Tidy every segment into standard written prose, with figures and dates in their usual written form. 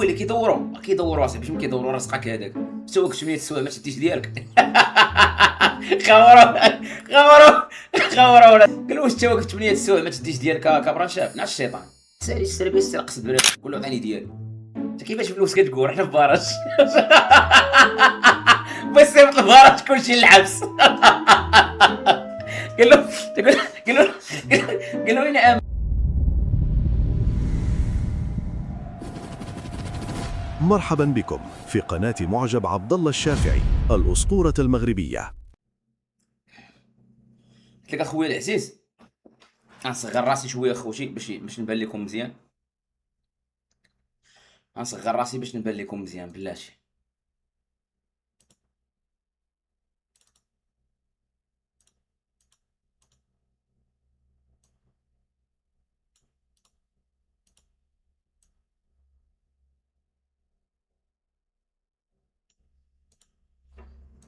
هو اللي كيدوروا اصاحبي. شنو كيدوروا راسك هذاك؟ حتى هو كنت من السوايع ما تديش ديالك. خبروا خبروا خبروا قال له واش انت واقف 8 السوايع ما تديش ديالك كبرانشاب؟ نعس الشيطان سالي السربيس قصد بنادم قول له عطيني ديالي. انت كيفاش فلوس كتقول حنا في باراج؟ بس يبط الباراج كلشي للحبس. قال له قال له قال له وين مرحبا بكم في قناة معجب عبد الله الشافعي الأسطورة المغربية. قلت لك اخويا العزيز غنصغر راسي شويه اخوتي باش نبان لكم مزيان. غنصغر راسي باش نبان لكم مزيان بلاتي.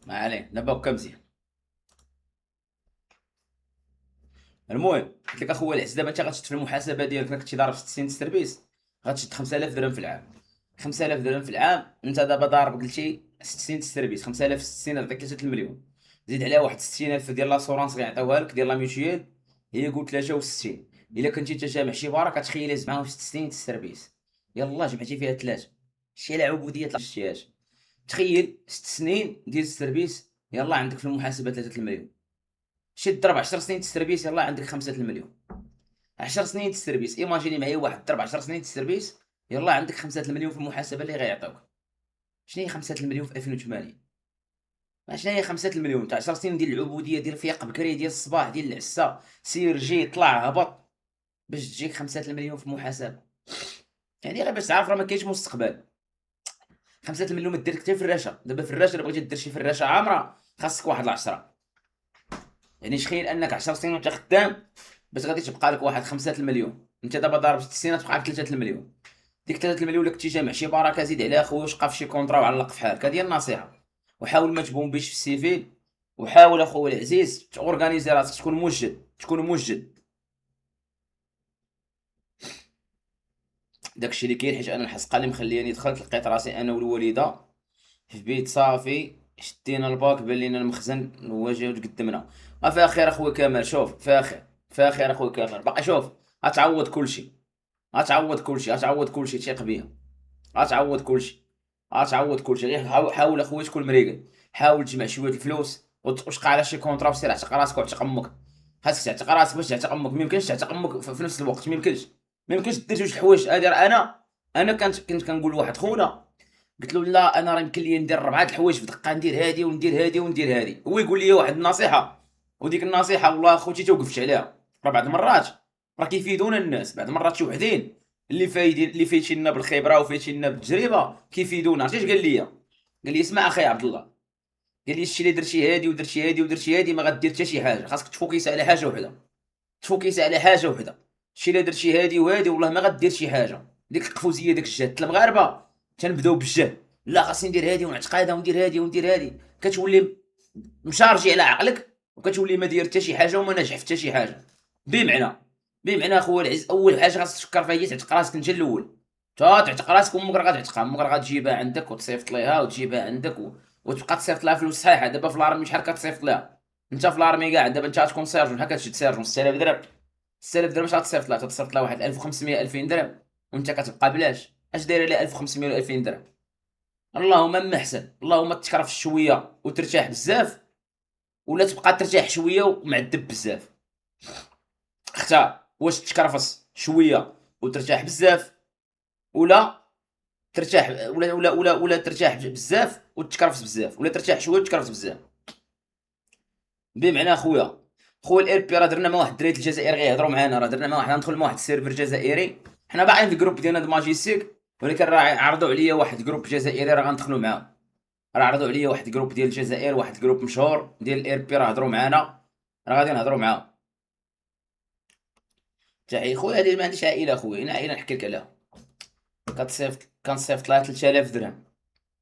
ما عليه دابا هكا مزيان. المهم قلت لك اخويا العزيز دابا انت غتشد في المحاسبه ديالك كنتي ضارب 60 تربيس غتشد 5000 درهم في العام. 5000 درهم في العام انت دابا ضارب قلتي 60 تربيس 5000 في 60 يعطيك 3 المليون. زيد عليها واحد 60000 ديال لاسورانس غيعطيوها لك ديال لا ميوتيال هي قول 63. الا كنتي انت جامع شي بارا كتخيل هز معاهم 60 تربيس يلاه جمعتي فيها ثلاثه شي لا عبوديه شتيهاش. تخيل 6 سنين ديال السيرفيس يلاه عندك في المحاسبه 3 المليون. شد ضرب 10 سنين السيرفيس يلاه عندك 5 المليون. 10 سنين السيرفيس ايماجيني معايا واحد ضرب 10 سنين السيرفيس يلاه عندك 5 المليون في المحاسبه اللي غيعطيوك. شنو هي 5 المليون في 2008؟ شنو هي 5 المليون تاع 10 سنين ديال العبوديه ديال الفياق بكري ديال الصباح ديال العسا سير جي طلع هبط باش تجيك 5 المليون في المحاسبه؟ يعني غير باش تعرف راه ما كاينش مستقبل. 5 المليون ما دير حتى فراشه. دابا فراشه الا بغيتي دير شي فراشه عامره خاصك واحد 10. يعني تخيل انك 10 سنين وانت خدام باش غادي تبقى لك واحد 5 المليون. انت دابا ضارب 6 سنين تبقى لك 3 المليون. ديك 3 المليون اللي كنتي جامع شي بركه زيد عليها خويا وشقى في شي كونطرا وعلق في حالك. هذه النصيحه. وحاول ما تبومبيش في السيفيل. وحاول اخويا العزيز تورغانيزي راسك تكون موجد. داكشي اللي كاين حيت انا الحسقه اللي مخلياني دخلت لقيت راسي انا والوالده في بيت صافي شدينا الباك بان لينا المخزن واجهه قدامنا. ما فيها خير اخويا كمال. شوف فيها خير اخويا كمال. باقي شوف غتعوض كلشي. غتعوض كلشي ثيق بيا. غتعوض كلشي غير حاول اخويا تكون مريقل. حاول تجمع شويه الفلوس وتشقى على شي كونطرا وسير اعتق راسك واعتق امك. خاصك تعتق راسك باش تعتق امك. ميمكنش تعتق امك في نفس الوقت. ميمكنش دير جوج الحوايج. انا كنت كنقول لواحد خونا قلت له لا انا راه يمكن لي ندير 4 الحوايج في دقه. ندير هادي وندير هادي وندير هادي. هو يقول لي واحد النصيحه وديك النصيحه والله اخوتي توقفتش عليها. راه بعض المرات راه كيفيدونا الناس. بعض المرات شي وحدين اللي فايتيننا بالخبره وفايتيننا بالتجربه كيفيدونا. عرفتي اش قال لي؟ قال لي اسمع اخي عبد الله. قال لي الشيء اللي درتي هادي ودرتي هادي ودرتي هادي ما غدير حتى شي حاجه. خاصك تفوكيس على حاجه وحده. الشيء اللي درتي هادي وهادي والله ما غدير شي حاجه. ديك القفوزيه ديك الجهد المغاربه تنبداو بالجهد. لا خاصني ندير هادي ونعتق هذا وندير هادي وندير هادي. كتولي مشارجي على عقلك وكتولي ما داير حتى شي حاجه وما ناجح في حتى شي حاجه. بمعنى اخويا العز اول حاجه خاصك تفكر فيها هي تعتق راسك انت الاول. تعتق راسك وامك راه غتعتقها. امك راه غتجيبها عندك وتصيفط ليها وتجيبها عندك وتبقى تصيفط لها فلوس صحيحه. دابا في الارمي شحال كتصيفط لها؟ انت في الارمي كاع دابا انت غتكون سيرجون شحال كتشد سيرجون 6000 درهم. 6000 درهم اش غتصيفط لها؟ تصيفط لها واحد 1500 2000 درهم وانت كتبقى بلاش. اش دايره لها 1500 ولا 2000 درهم؟ اللهم اما احسن. اللهم تكرف شويه وترتاح بزاف ولا تبقى ترتاح شويه ومعذب بزاف. اختار واش تكرفس شويه وترتاح بزاف ولا ترتاح ولا ترتاح بزاف وتكرفس بزاف ولا ترتاح شويه وتكرفس بزاف. بمعنى خويا الاير بي راه درنا مع واحد الدراري الجزائر غيهضروا معانا. راه درنا مع واحد غندخل مع واحد السيرفر جزائري. حنا باقيين في الجروب ديالنا د ماجيستيك ولكن راه عرضوا عليا واحد جروب جزائري راه غندخلوا معاه. راه عرضوا عليا واحد جروب ديال الجزائر واحد جروب مشهور ديال الاير بي راه هضروا معانا. راه غادي نهضروا معاه. تاعي خويا هذه ما عنديش عائله خويا. انا عائله نحكي لك عليها كنصيفط لها 3000 درهم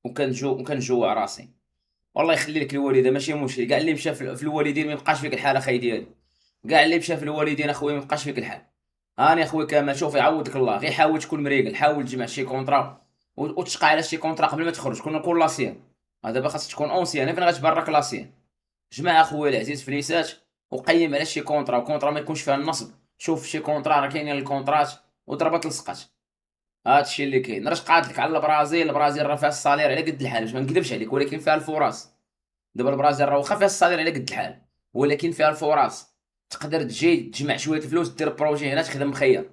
وكنجوع راسي. والله يخلي لك الوالده ماشي مشكل. كاع اللي مشى في الوالدين ما يبقاش فيك الحال اخاي ديالي. كاع اللي مشى في الوالدين اخويا ما يبقاش فيك الحال. هاني اخويا كامل شوف يعوضك الله. غير حاول تكون مريقل. حاول تجمع شي كونطرا وتشقى على شي كونطرا قبل ما تخرج كون لاسيان. دابا خاصك تكون اونسيان فين غتبان راك لاسيان. جمع اخويا العزيز فليسات وقيم على شي كونطرا ما يكونش فيها النصب. شوف شي كونطرا راه كاينين الكونطرات وضربت لصقات. هادشي اللي كاين. راه قالت لك على البرازيل راه فيها الصالير على قد الحال باش ما نكذبش عليك، ولكن فيها الفرص. دابا البرازيل راه واخا فيها الصالير على قد الحال ولكن فيها الفرص. تقدر تجي تجمع شويه الفلوس دير بروجي هنا تخدم مخير،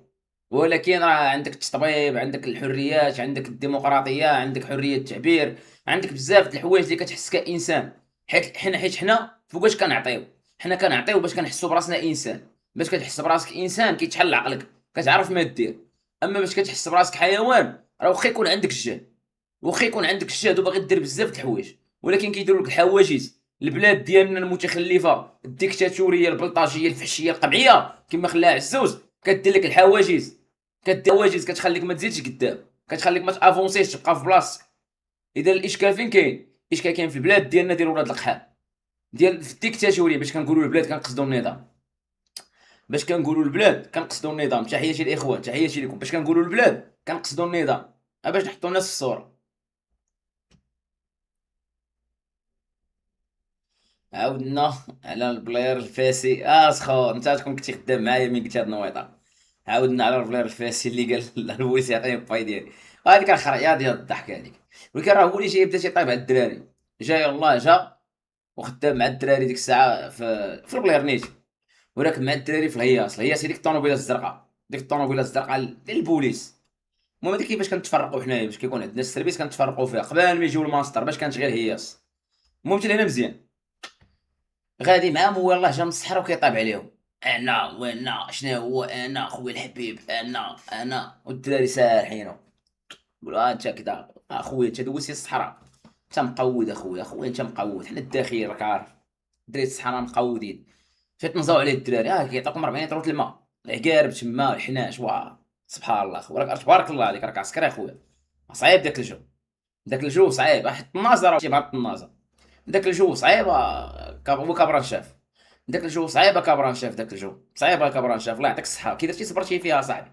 ولكن راه عندك التطبيب، عندك الحريات، عندك الديمقراطيه، عندك حريه التعبير، عندك بزاف د الحوايج اللي كتحس كانسان. حنا فوقاش كنعطيو؟ حنا كنعطيو باش كنحسوا براسنا انسان. باش كتحس براسك انسان كيتحل عقلك كتعرف ما دير. اما باش كتحس براسك حيوان راه واخا يكون عندك الجهد، واخا يكون عندك الجهد وباغي دير بزاف د الحوايج ولكن كيديروا لك الحواجز. البلاد ديالنا المتخلفه الديكتاتوريه البلطاجيه الفحشيه القمعيه كما خلاها عزوز كدير لك الحواجز. كدير حواجز كتخليك ما تزيدش قدام، كتخليك ما تافونسيش تبقى في بلاصتك. اذا الاشكال فين كاين؟ الاشكال كاين في البلاد ديالنا ديال ولاد القحال ديال في الديكتاتوريه. باش كنقولوا البلاد كنقصدوا النظام. باش كنقولوا البلاد كنقصدوا النظام. تحياتي الاخوان، تحياتي لكم. باش كنقولوا البلاد كنقصدوا النظام. باش نحطوا الناس في الصوره. عاودنا على البلاير الفاسي. سخون انت تكون كنتي خدام معايا من قلت هاد النويطه. عاودنا على البلاير الفاسي اللي قال البوليس يعطيني الباي ديالي. هذيك الخرعيه ديال الضحك هذيك. ولكن راه هو اللي جاي بدا تيطيب على الدراري. جا يلاه جا وخدام مع الدراري ديك الساعه في البلاير نيتي، وراكب مع الدراري في الهياس هذيك الطوموبيله الزرقاء. ديك الطوموبيله الزرقاء ديال البوليس. المهم هذيك كيفاش كنتفرقوا حنايا باش كيكون عندنا السيرفيس كنتفرقوا فيها قبل ما يجيو الماستر باش كانت غير هياس. المهم حتى هنا مزيان غادي معاهم والله جا من الصحراء وكيطيب عليهم. انا وانا شنو هو انا خويا الحبيب انا والدراري سارحينو. قولوا انت كذا اخويا انت دوزتي الصحراء انت مقود. اخويا انت مقود. حنا الداخل راك عارف دريت الصحراء مقودين. تنزاو عليه الدراري كيعطيكم 40 لتر الماء العقارب تما الحناش. واه سبحان الله خويا تبارك الله عليك راك عسكري اخويا. صعيب داك الجو صعيب. حط الناظر شي بحط الناظر. داك الجو صعيب هو كبران شاف. داك الجو صعيب كبران شاف. داك الجو صعيب كبران شاف. الله يعطيك الصحه كي درتي صبرتي فيها صاحبي.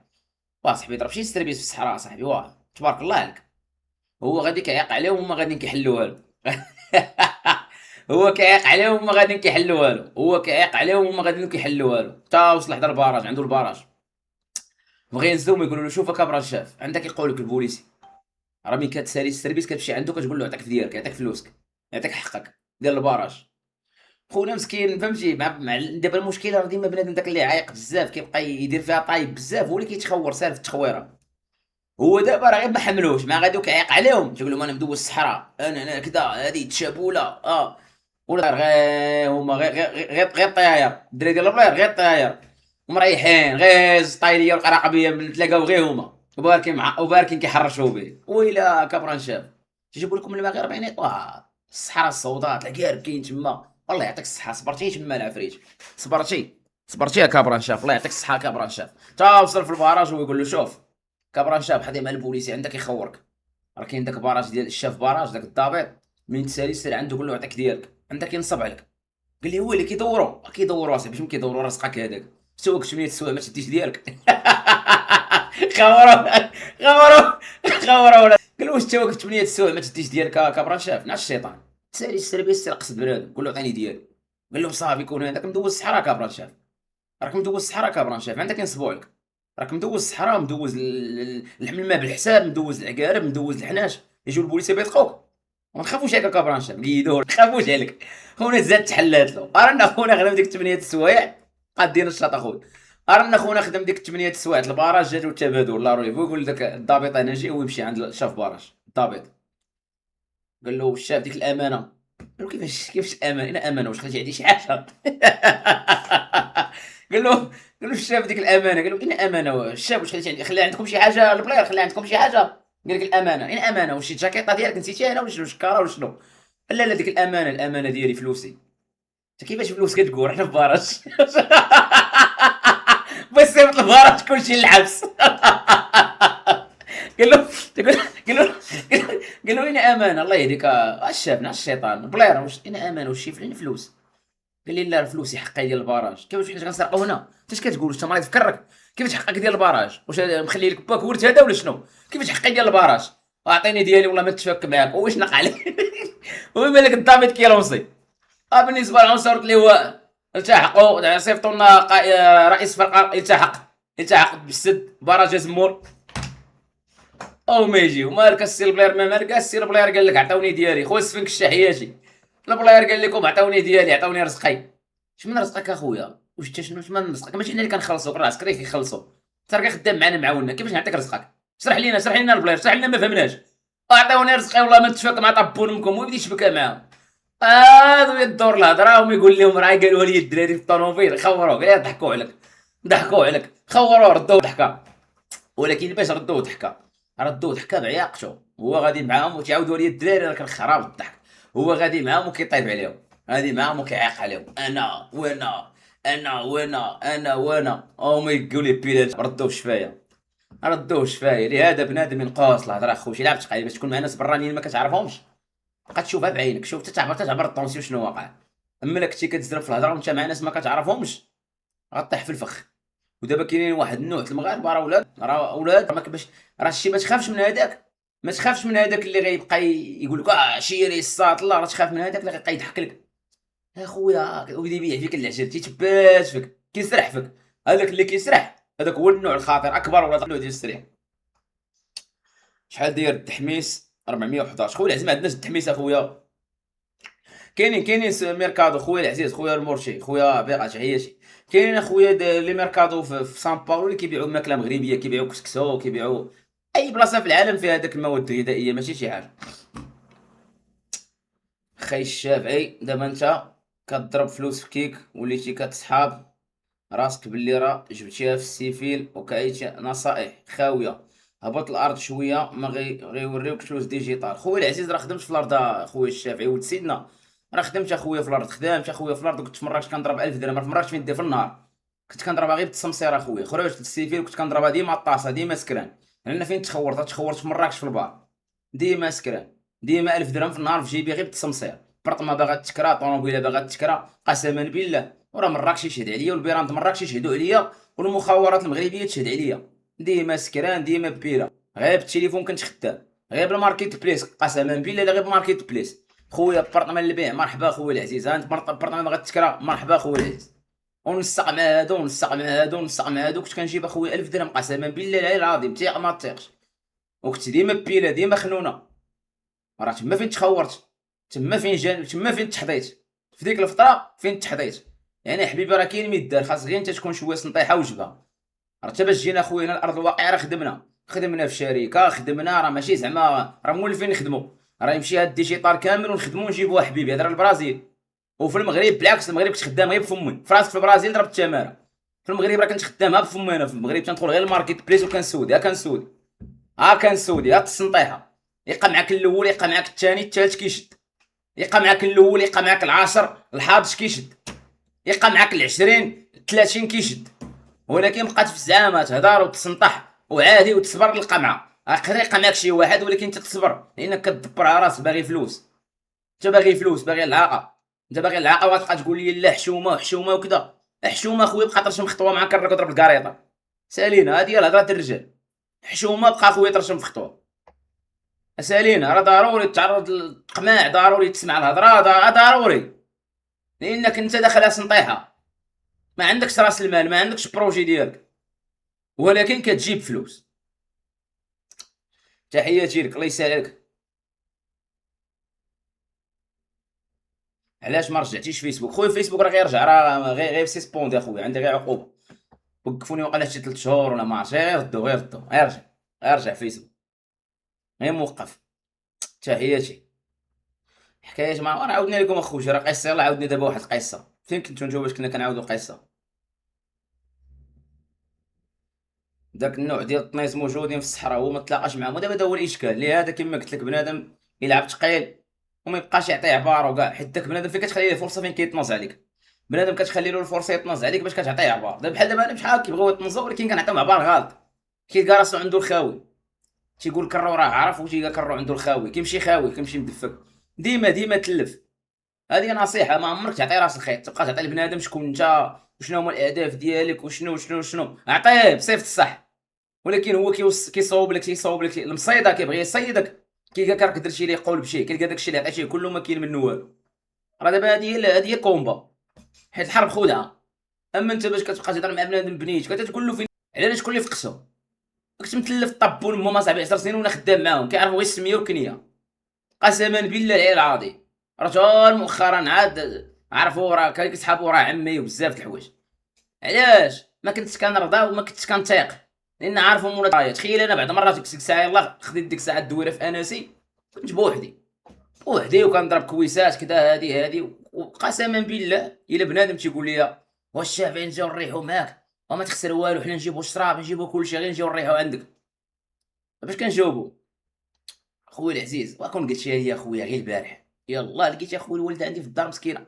واه صاحبي ضرب شي ستربيس في الصحراء صاحبي. واه تبارك الله عليك. هو غادي كيعيق عليهم وما غاديين كيحلوها له. هو كيعيق عليهم وما غاديين كيحلوها له. هو كيعيق عليهم وما غاديين كيحلوها له. تا وصل حدا الباراج عنده الباراج بغا ينزلوا ما يقولوا له شوف كبران شاف. عندك يقول لك البوليسي راه ملي كتسالي السيرفيس كتمشي عنده كتقول له يعطيك في ديالك يعطيك فلوسك يعطيك حقك ديال الباراج. خونا مسكين فهمتي مع دابا المشكله راه ديما بنادم داك اللي عايق بزاف كيبقى يدير فيها طايب بزاف هو اللي كيتخور سالف التخويره. هو دابا راه غير ما حملوش ما غاديو كيعيق عليهم تيقول لهم انا مدوز الصحراء انا كذا هذه تشابوله ولا غير هما غير طياير الدراري ديال البلاير غير طياير ومريحين غير الطايليه والقراقبيه تلاقاو غير هما وباركين كيحرشوا به. ويلا كبران شاف تجيبوا لكم المغاربه يعني الصحراء السوداء العقارب كاين تما. الله يعطيك الصحه صبرتي تما العفريت صبرتي يا كبران شاف. الله يعطيك الصحه كبران شاف. تا وصل في الباراج ويقول له شوف كبران شاف حدي مع البوليسي عندك يخورك. راه كاين داك باراج ديال الشاف باراج داك الضابط من تسالي سير عنده قول له يعطيك ديالك عندك ينصب عليك. قال لي هو اللي كيدوروا اصاحبي باش كيدوروا راسك هذاك سوق 8 السوايع ما تديش ديالك. خوروا خوروا قال له واش تا وقت 8 السوايع ما تديش ديالك كبران شاف. نعس الشيطان تسالي السيرفيس قصد بنادم قول له عطيني ديالي. قال له صافي كون هذاك مدوز الصحراء كبران شاف. راك مدوز الصحراء كبران شاف عندك ينصبوا عليك. راك مدوز الصحراء مدوز الماء بالحساب مدوز العقارب مدوز الحناش يجيو البوليسيه بيدقوك. وما تخافوش عليك كبران شاف قيدوه ما تخافوش عليك. خونا زاد تحلات له رانا خونا خدم ديك 8 السوايع قادين الشاط اخويا. رانا خونا خدم ديك 8 السوايع الباراج جاتو التبادل لا رويفو يقول لك الضابط انا جي ويمشي عند الشاف باراج. الضابط قال له الشاف ديك الامانه. قال له كيفاش الامانه انا امانه واش خليتي عندي شي حاجه. قال له الشاف ديك الامانه. قال له اين امانه الشاف واش خليتي عندي خلي عندكم شي حاجه البلاير خلي عندكم شي حاجه. قال لك الامانه اين امانه واش شي جاكيطه ديالك نسيتيها هنا ولا شنو شكاره ولا شنو. لا ديك الامانه ديالي فلوسي. انت كيفاش فلوس كتقول حنا في باراج. بس سيبط الباراج كلشي للحبس. قال له قال له اين امانه الله يهديك الشاف نعس الشيطان بلاير واش اين امانه واش شي فين فلوس. قال لي لا الفلوس حقي ديال الباراج. كيفاش حنا غنسرقوا هنا انت اش كتقول انت مريض فكرك كيفاش حقك ديال الباراج واش مخلي لك باك ورث هذا ولا شنو كيفاش حقي ديال الباراج. واعطيني ديالي والله ما نتفك معاك واش نق عليك. هو مالك الضابط كيلونسي. بالنسبه للعنصر اللي هو التحقوا صيفطوا لنا رئيس فرقه التحق بالسد برجه زمور او ما يجي ومالك السي البلاير ما مالك السي البلاير قال لك عطاوني ديالي خويا سفنك الشحياتي. البلاير قال لكم عطاوني ديالي عطاوني رزقي. اش من رزقك اخويا واش انت شنو من رزقك ماشي حنا اللي كنخلصوك راه عسكري كيخلصوا انت راك خدام معنا معاوننا كيفاش نعطيك رزقك شرح لنا البلاير شرح لنا ما فهمناش. عطاوني رزقي والله ما نتفاك مع طبون امكم ويبدا يشبكها معاهم. هذا يدور الهضره ويقول لهم راه قالوا لي الدراري في الطوموبيل خوروك غير ضحكوا عليك خوروه ردوا ضحكه. ولكن باش ردوا ضحكه بعياقته هو غادي معاهم وتعاودوا لي الدراري راه كان خراب الضحك. هو غادي معاهم وكيطيب عليهم غادي معاهم وكيعيق عليهم انا وانا او ما يقول لي بيلات ردوه شفايه لهذا بنادم ينقص الهضره اخويا لعب تقالي باش تكون مع ناس برانيين ما كتعرفهمش بقا تشوفها بعينك شوف تعبر الطونسيون شنو واقع. اما الا كنتي كتزرب في الهضره وانت مع ناس ما كتعرفهمش غطيح في الفخ. ودابا كاينين واحد النوع المغاربه راه اولاد ما كباش راه شي ما تخافش من هذاك اللي غيبقى يقول لك شيري الساط الله راه تخاف من هذاك اللي غيبقى يضحك لك اخويا ويبدا يبيع فيك العجل تيتبات فيك كيسرح فيك. هذاك اللي كيسرح هذاك هو النوع الخطير اكبر ولا النوع ديال السريع. شحال داير التحميس 411 خويا العزيز ما عندناش التحميس اخويا. كاينين ميركادو خويا العزيز خويا المرشي خويا بيقع تحياتي. كاينين اخويا لي ميركادو في سان باولو اللي كيبيعوا ماكله مغربيه كيبيعوا كسكسو كيبيعوا اي بلاصه في العالم فيها هذاك المواد الغذائيه ماشي شي حاجه. خي الشافعي دابا انت كتضرب فلوس في كيك وليتي كتصحاب راسك باللي راه جبتيها في السيفيل وكايتي نصائح خاويه هبط الارض شويه ما غيوريوك فلوس ديجيتال. خويا العزيز راه خدمت في الارض اخويا الشافعي ولد سيدنا راه خدمت اخويا في الارض وكنت في مراكش كنضرب 1000 درهم في مراكش فين دير في النهار كنت كنضربها غير بالتسمسير اخويا. خرجت للسيفيل وكنت كنضربها ديما الطاسه ديما سكران لان فين تخورت في مراكش في البار ديما سكران ديما 1000 درهم في النهار في جيبي غير بالتسمسير. برطمه باغا تكرا طوموبيله باغا تكرا قسما بالله وراه مراكش يشهد عليا والبيران مراكش يشهدوا عليا والمخابرات المغربيه تشهد عليا ديما سكران ديما بيرا غير بالتليفون كنت خدام غير بالماركت بليس قسما بالله غير بالماركت بليس. خويا برطمان البيع مرحبا خويا العزيز انت برطمان باغا تكرا مرحبا خويا العزيز ونسق مع هادو كنت كنجيب اخويا 1000 درهم قسما بالله العلي العظيم تيق ما تيقش وكنت ديما بيلا ديما خنونه. راه تما فين تخورت تما فين تحضيت في ديك الفتره فين تحضيت يعني حبيبي راه كاين ميدار خاص غير انت تكون شويه سنطيحه وجبه. راه حتى باش جينا خويا هنا الارض الواقعه راه خدمنا في شركه خدمنا راه ماشي زعما راه مولفين نخدموا راه يمشي هاد الديجيتال كامل ونخدموا ونجيبوه حبيبي هذا البرازيل. وفي المغرب بالعكس المغرب كنت خدام غير بفمي في راسك في البرازيل ضربت التماره في المغرب راه كنت خدامها بفمي انا في المغرب تندخل غير الماركت بليس وكنسودي كنسودي التسنطيحه يبقى معاك الاول يبقى معاك الثاني الثالث كيشد يبقى معاك الاول يبقى معاك العاشر الحادش كيشد يبقى معاك العشرين 30 كيشد. ولكن بقات في الزعامه تهضر وتسنطح وعادي وتصبر القمعه يقدر يبقى معاك شي واحد ولكن انت تصبر لانك كتدبر على راسك باغي فلوس باغي العاقه انت باغي العاقه وتبقى تقول لي لا حشومه وكذا حشومه خويا بقى ترشم خطوه معاك الراجل ضرب الكاريطه سالينا هذه هي الهضره الرجال حشومه بقى خويا ترشم في خطوه سالينا راه ضروري تعرض للقماع ضروري تسمع الهضره ضروري لانك انت داخلها سنطيحه ما عندكش راس المال ما عندكش بروجي ديالك ولكن كتجيب فلوس. تحياتي لك الله يسهلك. علاش ما رجعتيش فيسبوك خويا فيسبوك راه غيرجع راه غير سيسبوندي اخويا عندي غير عقوبه وقفوني وقال شي 3 شهور ولا ما عرفتش غير ردو ارجع فيسبوك غير موقف. تحياتي حكايات ما راه عاودنا لكم اخويا راه قصه يلاه عاودني دابا واحد القصه فين كنتو نتوما باش كنا كنعاودو قصه. داك النوع ديال الطنيس موجودين في الصحراء هو ما تلاقاش معاهم ودابا هو الاشكال لهذا كما قلت لك بنادم يلعب ثقيل وما يبقاش يعطي عبار وكاع حيت داك بنادم فين كتخلي له فرصه فين كيتنص عليك بنادم كتخلي له الفرصه يتنص عليك باش كتعطيه عبار. دابا بحال دابا انا بشحال كيبغيو يتنصوا ولكن كنعطيهم عبار غلط كيلقى راسو عنده الخاوي تيقول كرو راه عارف وتيلقى كرو عنده الخاوي كيمشي مدفك ديما تلف. هذه نصيحه ما عمرك تعطي راس الخيط تبقى تعطي لبنادم شكون انت وشنو هما الاهداف ديالك وشنو عطيه بصيفط الصح ولكن هو كيصاوب لك المصيده، كيبغي يصيدك، كيلقاك راك درتي ليه قول بشي، كيلقى داكشي اللي عطيتيه كله ما كاين منه والو. راه دابا هادي هي كومبا، حيت الحرب خدعه. اما انت باش كتبقى تهضر مع بنادم بنيت كتقول له فين، علاش تقول لي فقسو، كنت متلف طابون مو صاحبي 10 سنين وانا خدام معاهم كيعرفوا غير السميه والكنيه. قسما بالله العلي العظيم، راه مؤخرا عاد عرفوا راه كان كيسحابوا راه عمي وبزاف د الحوايج. علاش ما كنتش كنرضى وما كنتش كنتيق، لان عارفهم ولا تخيل انا بعد مرات ديك الساعه يلاه خديت ديك الساعه الدويره في اناسي، كنت بوحدي وكنضرب كويسات كذا هادي وقسما بالله الا بنادم تيقول لي واش الشافعي نجيو نريحو معاك وما تخسر والو، حنا نجيبو الشراب نجيبو كلشي غير نجيو نريحو عندك، باش كنجاوبو خويا العزيز. وكون قلت هي خويا غير البارح، يلاه لقيت يا خويا الوالده عندي في الدار مسكينه،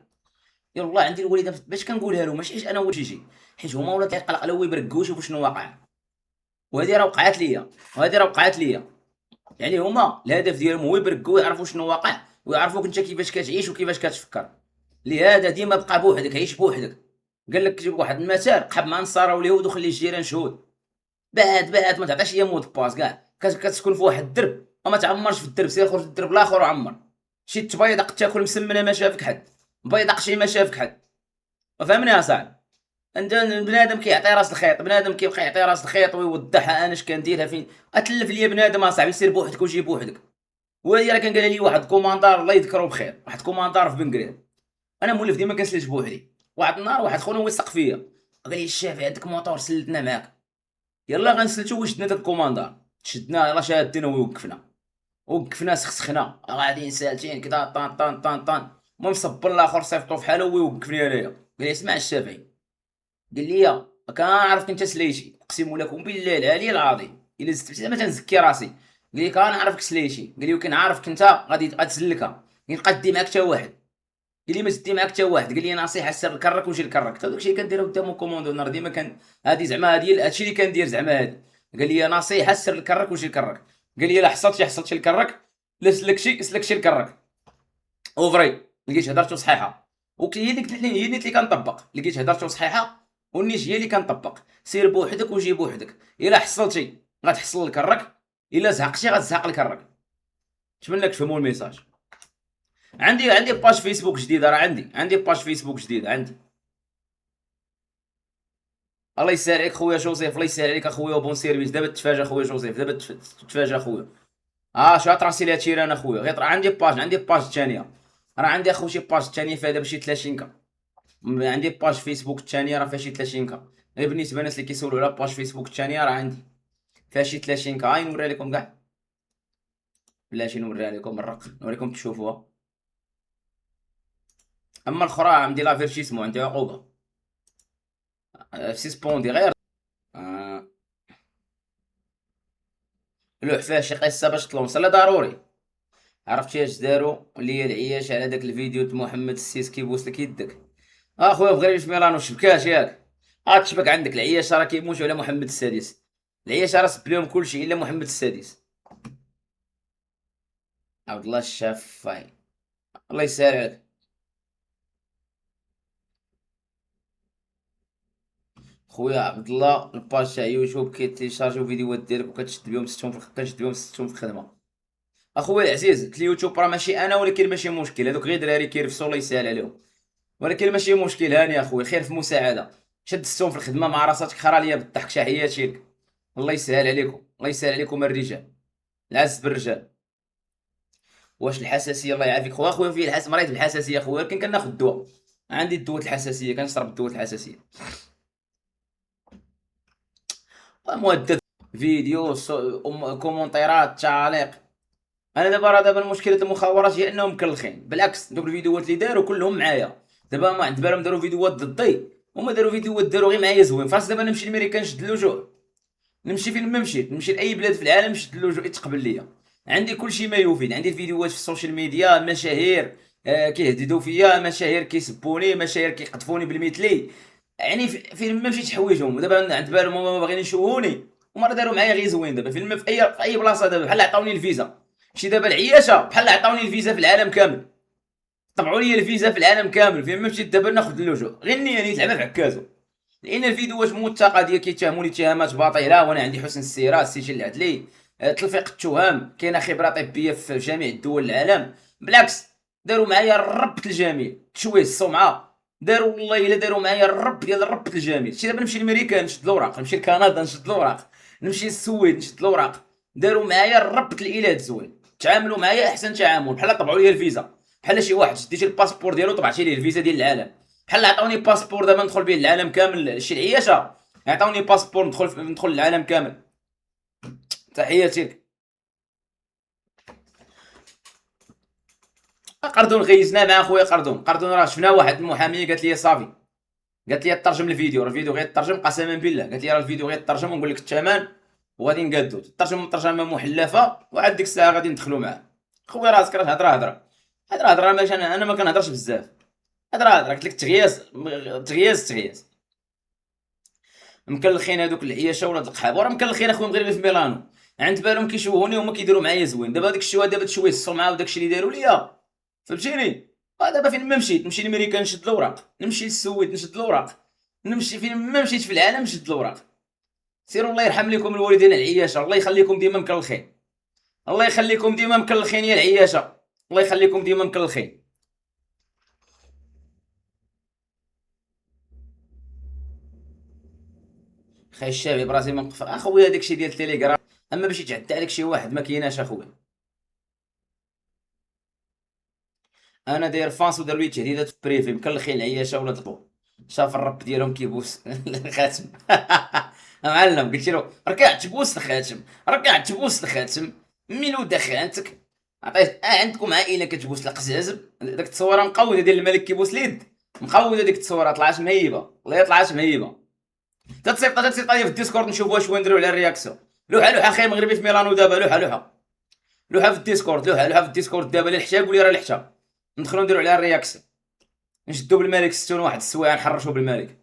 يلاه عندي الوالده باش كنقولها له ماشي حيت انا وجيجي، حيت هما ولات يقلق على هو يبرقوا يشوفوا شنو واقع. وهذه راه وقعت ليا، يعني هما الهدف ديالهم هو يبرقوا ويعرفوا شنو واقع ويعرفوك انت كيفاش كتعيش وكيفاش كتفكر. لهذا ديما بقى بوحدك، عيش بوحدك. قال لك جيب واحد المثال، قحب مع النصارى واليهود وخلي الجيران شهود. بعد ما تعطيش ليا مود باس كاع، كتسكن في واحد الدرب وما تعمرش في الدرب، سير خرج للدرب الاخر وعمر. شي تبيضق تاكل مسمنه ما شافك حد، بيضق شي ما شافك حد. فهمني يا صاحبي؟ انت بنادم كيعطي راس الخيط، بنادم كيبقى يعطي راس الخيط ويوضحها انا اش كنديرها فين. اتلف ليا بنادم اصاحبي، سير بوحدك وجي بوحدك. وهذه راه كان قال لي واحد كوماندار الله يذكره بخير، واحد كوماندار في بنكرير. انا مولف ديما كنسلج بوحدي. واحد النهار واحد خونا ويثق فيا قال لي الشافعي عندك موطور سلتنا معاك، يلا غنسلتو وشدنا داك الكوماندار، شدنا يلا شادينا ووقفنا سخسخنا غاديين سالتين كدا طان طان طان طان. المهم صبر الاخر صيفطو في حاله ويوقفني انايا، قال لي اسمع الشافعي، قال لي كنعرفك انت سليتي، اقسم لكم بالله العلي العظيم الا زدت ما تنزكي راسي، قال لي كنعرفك سليتي، قال لي وكنعرفك انت غادي تسلكها، يبقى تدي معاك حتى واحد، قال لي ما تدي معاك حتى واحد، قال لي نصيحه سر الكرك وجي الكرك. حتى داكشي اللي كنديرو قدام الكوموندو نهار ديما كان هادي زعما هادشي اللي كندير زعما هادي. قال لي نصيحه سر الكرك وجي الكرك، قال لي لا حصلتش الكرك، لا سلكشي الكرك. اوفري لقيت هضرته صحيحه، هي ديك هي النيت اللي كنطبق، لقيت هضرته صحيحه والنيت هي اللي كنطبق. سير بوحدك وجي بوحدك، الا حصلتي غتحصل الكرك، الا زهقتي غتزهق الكرك. نتمنى تفهموا الميساج. عندي باج فيسبوك جديده، راه عندي باج فيسبوك جديده عندي. الله يسهل عليك خويا جوزيف، الله يسهل عليك اخويا وبون سيرفيس. دابا تفاجئ خويا جوزيف، دابا تفاجئ خويا. شات راسي لها تيران اخويا، غير عندي باج ثانيه، راه عندي اخو شي باج ثانيه فيها دابا شي 30 عندي باج فيسبوك الثانيه راه فيها شي 30 غير بالنسبه للناس اللي كيسولوا على باج فيسبوك الثانيه راه عندي فيها شي 30 هاي نوريها لكم كاع، بلاتي نوريها لكم الرق نوريكم تشوفوها. اما الاخرى عندي لا فيرشيسمون، عندي عقوبه سيسبوندي غير لوح فيها شي قصه باش تلونس لا ضروري. عرفتي اش داروا ليا العياش على داك الفيديو د محمد السيس كيبوس لك يدك اخويا في غريب في ميلانو شبكاش ياك، تشبك عندك العياش راه كيموتوا على محمد السادس، العياش راه سب لهم كلشي الا محمد السادس. عبد الله الشافعي الله يسهل عليك. خويا عبد الله الباج تاع يوتيوب كيتيشارجيو فيديوهات ديالك وكتشد بهم ستهم كنشد بهم ستهم في الخدمه. اخويا العزيز اليوتيوب راه ماشي انا، ولكن ماشي مشكل، هذوك غير دراري كيرفسوا الله يسهل عليهم، ولكن ماشي مشكل. هاني اخويا خير في مساعده، شد ستهم في الخدمه مع راساتك خرا ليا بالضحك شحياتي لك. الله يسهل عليكم، الله يسهل عليكم الرجال، العز بالرجال. واش الحساسيه الله يعافيك خويا في مريض بالحساسيه خويا، ولكن كناخذ الدواء، عندي الدواء الحساسيه كنشرب الدواء الحساسيه. مؤدب فيديو كومونتيرات تعاليق. انا دابا المشكله المخابرات هي انهم مكلخين، بالعكس دوك الفيديوهات اللي داروا كلهم معايا، دابا ما عند بالهم داروا فيديوهات ضدي، هما داروا فيديوهات داروا غير معايا زوين. فاش دابا نمشي لميريكان نشد اللجوء، نمشي فين ما مشيت، نمشي لاي بلاد في العالم نشد اللجوء يتقبل ليا. عندي كلشي ما يفيد، عندي الفيديوهات في السوشيال ميديا، مشاهير كيهددوا فيا، مشاهير كيسبوني، مشاهير كيقذفوني بالمثلي، يعني فين ما مشيت حويجهم. دابا عند بالهم هما ما باغيين يشوهوني، هما راه داروا معايا غير زوين. دابا فين ما في اي بلاصه دابا بحال عطاوني الفيزا، شي دابا العياشه بحال عطاوني الفيزا في العالم كامل، طبعوا لي الفيزا في العالم كامل، فين ما مشيت دابا ناخذ اللجوء غير نيت لعبه في عكازو. لان الفيديوهات موثقه ديال كيتهموني اتهامات باطله، وانا عندي حسن السيره، السجل العدلي، تلفيق التهم، كاينه خبره طبيه في جميع الدول العالم. بالعكس، داروا معايا الربط الجميل، تشويه السمعه، داروا والله الا داروا معايا الرب ديال الربط الجميل. شي دابا نمشي لامريكا نشد الاوراق، نمشي لكندا نشد الاوراق، نمشي للسويد نشد الاوراق، داروا معايا الربط الاله زوين، تعاملوا معايا احسن تعامل، بحال طبعوا لي الفيزا، بحال شي واحد شديتي الباسبور ديالو طبعتي ليه الفيزا ديال العالم، بحال عطاوني باسبور دابا ندخل به العالم كامل، شي العياشه عطاوني باسبور ندخل العالم كامل. تحياتي لك. قردون غيزنا مع خويا قردون راه شفنا واحد المحاميه قالت لي صافي، قالت لي ترجم الفيديو غيترجم قسما بالله، قالت لي راه الفيديو غيترجم ونقول لك الثمن وغادي نقادو ترجم ترجمه محلفه، وعاد ديك الساعه غادي ندخلوا معاه. خويا راسك راه هضره ماشي انا ما كنهضرش بزاف، هضره قلت لك تغياز مكلخين هذوك العياشه ولاد القحاب، وراه مكلخين اخويا مغربي في ميلانو، عند بالهم كيشوهوني هما كيديروا معايا زوين. دابا داك الشيء دابا تشويه السمعه وداك الشيء اللي داروا ليا، فهمتيني؟ دابا فين ما مشيت، نمشي لامريكا نشد الاوراق، نمشي للسويد نشد الاوراق، نمشي فين ما مشيت في العالم نشد الاوراق. سيروا الله يرحم لكم الوالدين العياشه، الله يخليكم ديما مكلخين، الله يخليكم ديما مكلخين يا العياشه، الله يخليكم ديما مكلخين. خاي الشعبي براسي ما نقفر اخويا، داكشي ديال التليجرام، اما باش يتعدى عليك شي واحد ما كايناش اخويا. انا داير فانس وداروا لي تهديدات في بريفي، مكلخين العياشه ولاد القو، شاف الرب ديالهم كيبوس الخاتم معلم قلت له ركع تبوس الخاتم، ركع تبوس الخاتم، مين ودخلتك عطيت عندكم عائله كتبوس القزازم، داك التصويره مقوده ديال الملك كيبوس اليد، مقوده ديك التصويره طلعت مهيبه، والله طلعت مهيبه. تتصيفط لي في الديسكورد نشوفوا واش نديروا على الرياكسيون. لوحه خاي مغربي في ميلانو دابا، لوحه في الديسكورد، لوحه في الديسكورد دابا، اللي لحتها قول لي راه لحتها، ندخلوا نديروا عليها الرياكسيون، نشدوا بالملك 60 واحد السوايع نحرشوا بالملك.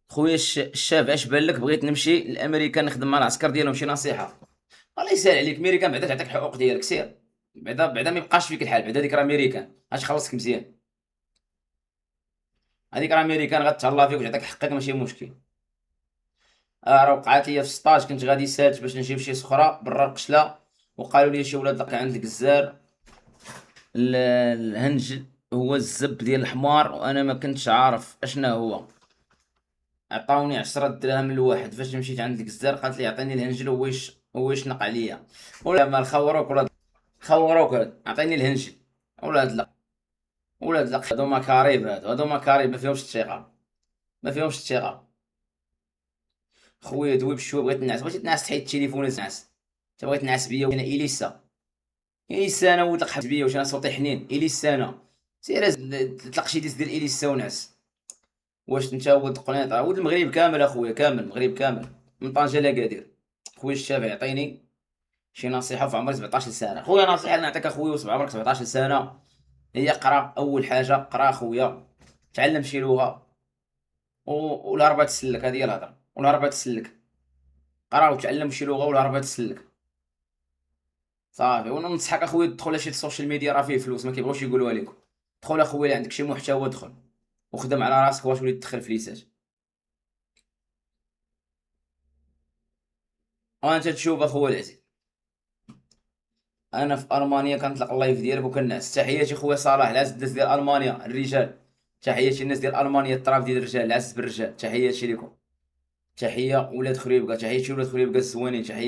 خويا الشاب اش بان لك بغيت نمشي لامريكا نخدم مع العسكر ديالهم، شي نصيحه؟ الله يسهل عليك، ميريكان بعدا تعطيك الحقوق ديالك، سير بعدا ما يبقاش فيك الحال، بعدا ديك راه ميريكان اش خلصك مزيان، هذيك راه ميريكان غتهلا فيك وتعطيك حقك ماشي مشكل. راه وقعات ليا في ستاج، كنت غادي سالت باش نجيب شي سخره برا القشله، وقالوا لي شي ولاد لقى عند الجزار الهنج هو الزب ديال الحمار، وانا ما كنتش عارف اشنا هو، عطاوني 10 دراهم الواحد. فاش مشيت عند الجزار قالت لي عطيني الهنجل هو يشنق عليا، ولا ما خوروك ولا خوروك هاد عطيني الهنجل. ولاد لا هادو مكاريب، هادو مكاريب ما فيهمش الثقه، ما فيهمش الثقه. خويا دوي بشويه بغيت نعس، بغيتي تنعس تحيد التليفون تنعس، انت بغيت تنعس بيا وانا اليسا انا ولد لقحت بيا واش انا صوتي حنين اليسا انا، سير تلق شي ديس ديال اليسا ونعس. واش انت ولد قنيطره، ولد المغرب كامل اخويا، كامل المغرب كامل، من طنجه لاكادير. خويا الشافعي عطيني شي نصيحه في عمري 17 سنه. خويا نصيحه اللي نعطيك اخويا وسط عمرك 17 سنه هي قرا، اول حاجه قرا اخويا، تعلم شي لغه والهربه تسلك، هذه هي الهضره، والهربه تسلك، قرا وتعلم شي لغه والهربه تسلك صافي. وننصحك اخويا تدخل لشي السوشيال ميديا راه فيه فلوس، ما كيبغوش يقولوها لكم، دخل اخويا اللي عندك شي محتوى دخل وخدم على راسك واش وليت تدخل فليسات. وانت تشوف اخويا العزيز، انا في المانيا كنطلق اللايف ديالك وكنعس. تحياتي خويا صلاح العز الناس ديال المانيا الرجال، تحياتي الناس ديال المانيا الطراف ديال الرجال العز بالرجال، تحياتي لكم، تحيه ولاد خريبكا، تحياتي ولاد خريبكا الزوينين، تحيه.